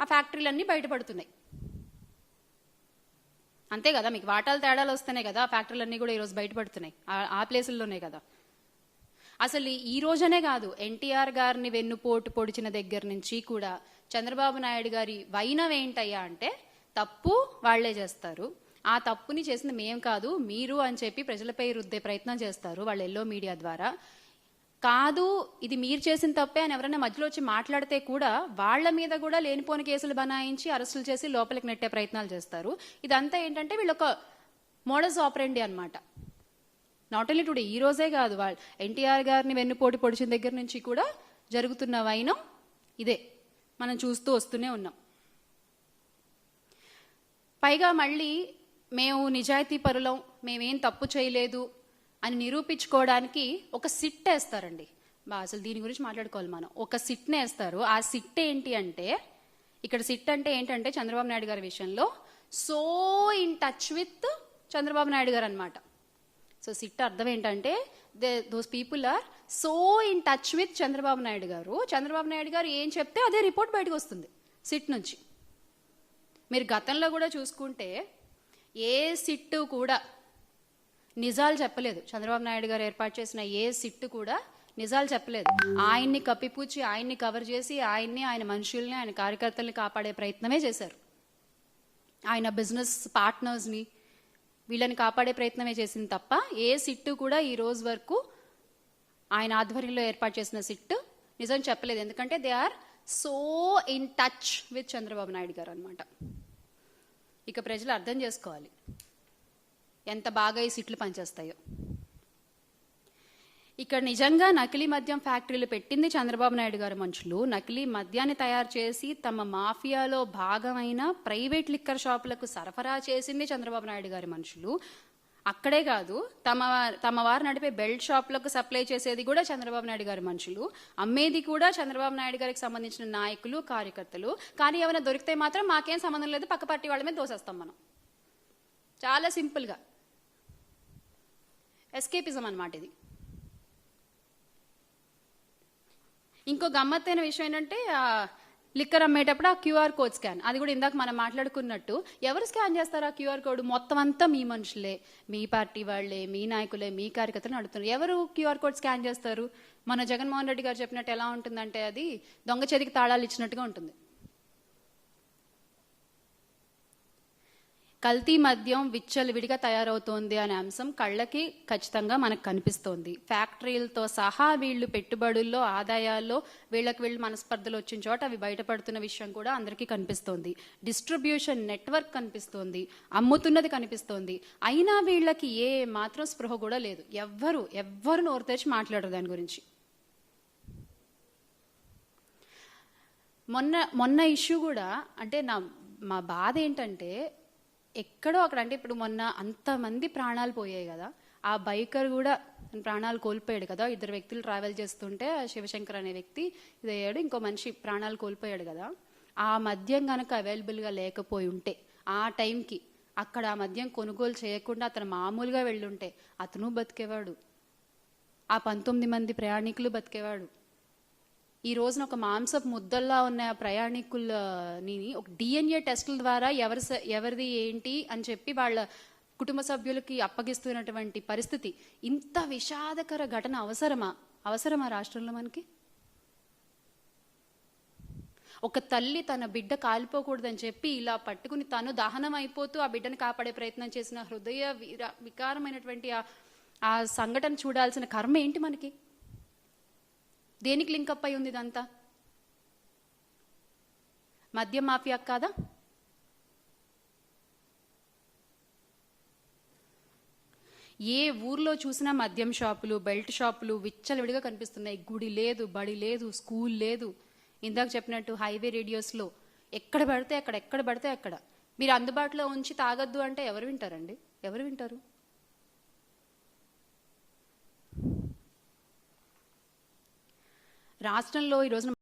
ఆ ఫ్యాక్టరీలన్నీ బయటపడుతున్నాయి. అంతే కదా, మీకు వాటాలు తేడాలు వస్తున్నాయి కదా, ఆ ఫ్యాక్టరీలన్నీ కూడా ఈరోజు బయటపడుతున్నాయి ఆ ప్లేసుల్లోనే కదా. అసలు ఈ రోజనే కాదు, ఎన్టీఆర్ గారిని వెన్నుపోటు పొడిచిన దగ్గర నుంచి కూడా చంద్రబాబు నాయుడు గారి వైనం ఏంటయ్యా అంటే తప్పు వాళ్లే చేస్తారు, ఆ తప్పుని చేసింది మేం కాదు మీరు అని చెప్పి ప్రజలపై రుద్దే ప్రయత్నం చేస్తారు వాళ్ళు ఎల్లో మీడియా ద్వారా. కాదు ఇది మీరు చేసిన తప్పే అని ఎవరైనా మధ్యలో వచ్చి మాట్లాడితే కూడా వాళ్ళ మీద కూడా లేనిపోని కేసులు బనాయించి అరెస్టులు చేసి లోపలికి నెట్టే ప్రయత్నాలు చేస్తారు. ఇదంతా ఏంటంటే వీళ్ళొక మోడస్ ఆపరెండి అనమాట. నాట్ ఓన్లీ టుడే, ఈ రోజే కాదు, వాళ్ళు ఎన్టీఆర్ గారిని వెన్నుపోటు పొడిచిన దగ్గర నుంచి కూడా జరుగుతున్న వైనం ఇదే మనం చూస్తూ వస్తూనే ఉన్నాం. పైగా మళ్ళీ మేము నిజాయితీ పరులం, మేమేం తప్పు చేయలేదు అని నిరూపించుకోవడానికి ఒక సిట్ వేస్తారండి. అసలు దీని గురించి మాట్లాడుకోవాలి మనం. ఒక సిట్ని వేస్తారు. ఆ సిట్ ఏంటి అంటే, ఇక్కడ సిట్ అంటే ఏంటంటే చంద్రబాబు నాయుడు గారి విషయంలో so in touch with Chandrababu Naidu గారు అనమాట. సో సిట్ అర్థం ఏంటంటే those people are so in touch with Chandrababu Naidu గారు. చంద్రబాబు నాయుడు గారు ఏం చెప్తే అదే రిపోర్ట్ బయటకు వస్తుంది సిట్ నుంచి. మీరు గతంలో కూడా చూసుకుంటే ఏ సిట్టు కూడా నిజాలు చెప్పలేదు. చంద్రబాబు నాయుడు గారు ఏర్పాటు చేసిన ఏ సిట్టు కూడా నిజాలు చెప్పలేదు. ఆయన్ని కప్పిపుచ్చి, ఆయన్ని కవర్ చేసి, ఆయన్ని, ఆయన మనుషుల్ని, ఆయన కార్యకర్తల్ని కాపాడే ప్రయత్నమే చేశారు. ఆయన బిజినెస్ పార్ట్నర్స్ని వీళ్ళని కాపాడే ప్రయత్నమే చేసింది తప్ప ఏ సిట్టు కూడా ఈ రోజు వరకు ఆయన ఆధ్వర్యంలో ఏర్పాటు చేసిన సిట్టు నిజం చెప్పలేదు. ఎందుకంటే they are so in touch with Chandrababu Naidu గారు అనమాట. ఇక ప్రజలు అర్థం చేసుకోవాలి ఎంత బాగా ఈ సిట్లు పనిచేస్తాయో. ఇక్కడ నిజంగా నకిలీ మద్యం ఫ్యాక్టరీలు పెట్టింది చంద్రబాబు నాయుడు గారి మనుషులు. నకిలీ మద్యాన్ని తయారు చేసి తమ మాఫియాలో భాగమైన ప్రైవేట్ లిక్కర్ షాపులకు సరఫరా చేసింది చంద్రబాబు నాయుడు గారి మనుషులు. అక్కడే కాదు, తమ వారు నడిపే బెల్ట్ షాపులకు సప్లై చేసేది కూడా చంద్రబాబు నాయుడు గారి మనుషులు, అమ్మేది కూడా చంద్రబాబు నాయుడు గారికి సంబంధించిన నాయకులు, కార్యకర్తలు. కానీ ఏమైనా దొరికితే మాత్రం మాకేం సంబంధం లేదు, పక్క పార్టీ వాళ్ళ మీద దోసేస్తాం మనం. చాలా సింపుల్గా ఎస్కేపిజం అన్నమాట ఇది. ఇంకో గమ్మత్తైన విషయం ఏంటంటే లిక్కర్ అమ్మేటప్పుడు ఆ క్యూఆర్ కోడ్ స్కాన్, అది కూడా ఇందాక మనం మాట్లాడుకున్నట్టు ఎవరు స్కాన్ చేస్తారు ఆ క్యూఆర్ కోడ్? మొత్తం అంతా మీ మనుషులే, మీ పార్టీ వాళ్లే, మీ నాయకులే, మీ కార్యకర్తలు నడుపుతున్నారు. ఎవరు క్యూఆర్ కోడ్ స్కాన్ చేస్తారు? మన జగన్మోహన్ రెడ్డి గారు చెప్పినట్టు ఎలా ఉంటుందంటే అది దొంగ చేతికి తాళాలు ఇచ్చినట్టుగా ఉంటుంది. కల్తీ మద్యం విచ్చలవిడిగా తయారవుతోంది అనే అంశం కళ్ళకి ఖచ్చితంగా మనకు కనిపిస్తోంది. ఫ్యాక్టరీలతో సహా వీళ్ళు పెట్టుబడుల్లో, ఆదాయాల్లో వీళ్ళు మనస్పర్ధలు వచ్చిన చోట అవి బయటపడుతున్న విషయం కూడా అందరికీ కనిపిస్తోంది. డిస్ట్రిబ్యూషన్ నెట్వర్క్ కనిపిస్తోంది, అమ్ముతున్నది కనిపిస్తోంది. అయినా వీళ్ళకి ఏ మాత్రం స్పృహ కూడా లేదు. ఎవ్వరు నోరు తెరిచి మాట్లాడరు దాని గురించి. మొన్న ఇష్యూ కూడా అంటే మా బాధ ఏంటంటే ఎక్కడో అక్కడ, అంటే ఇప్పుడు మొన్న అంతమంది ప్రాణాలు పోయాయి కదా, ఆ బైకర్ కూడా ప్రాణాలు కోల్పోయాడు కదా. 2 వ్యక్తులు ట్రావెల్ చేస్తుంటే శివశంకర్ అనే వ్యక్తి ఇదయ్యాడు, ఇంకో మనిషి ప్రాణాలు కోల్పోయాడు కదా. ఆ మద్యం కనుక అవైలబుల్గా లేకపోయి ఉంటే, ఆ టైంకి అక్కడ ఆ మద్యం కొనుగోలు చేయకుండా అతను మామూలుగా వెళ్ళుంటే అతను బతికేవాడు, ఆ 19 మంది ప్రయాణికులు బతికేవాడు. ఈ రోజున ఒక మాంసపు ముద్దల్లా ఉన్న ప్రయాణికులని ఒక డిఎన్ఏ టెస్టుల ద్వారా ఎవరిది ఏంటి అని చెప్పి వాళ్ళ కుటుంబ సభ్యులకి అప్పగిస్తున్నటువంటి పరిస్థితి. ఇంత విషాదకర ఘటన అవసరమా రాష్ట్రంలో మనకి? ఒక తల్లి తన బిడ్డ కాలిపోకూడదని చెప్పి ఇలా పట్టుకుని తను దహనం అయిపోతూ ఆ బిడ్డను కాపాడే ప్రయత్నం చేసిన హృదయ వికారమైనటువంటి ఆ సంఘటన చూడాల్సిన కర్మ ఏంటి మనకి? దేనికి లింకప్ అయి ఉంది ఇదంతా? మద్యం మాఫియా కాదా? ఏ ఊర్లో చూసినా మద్యం షాపులు, బెల్ట్ షాపులు విచ్చలవిడిగా కనిపిస్తున్నాయి. గుడి లేదు, బడి లేదు, స్కూల్ లేదు. ఇందాక చెప్పినట్టు హైవే రేడియోస్లో ఎక్కడ పడితే అక్కడ మీరు అందుబాటులో ఉంచి తాగొద్దు అంటే ఎవరు వింటారండి? ఎవరు వింటారు? రాష్ట్రంలో ఈరోజు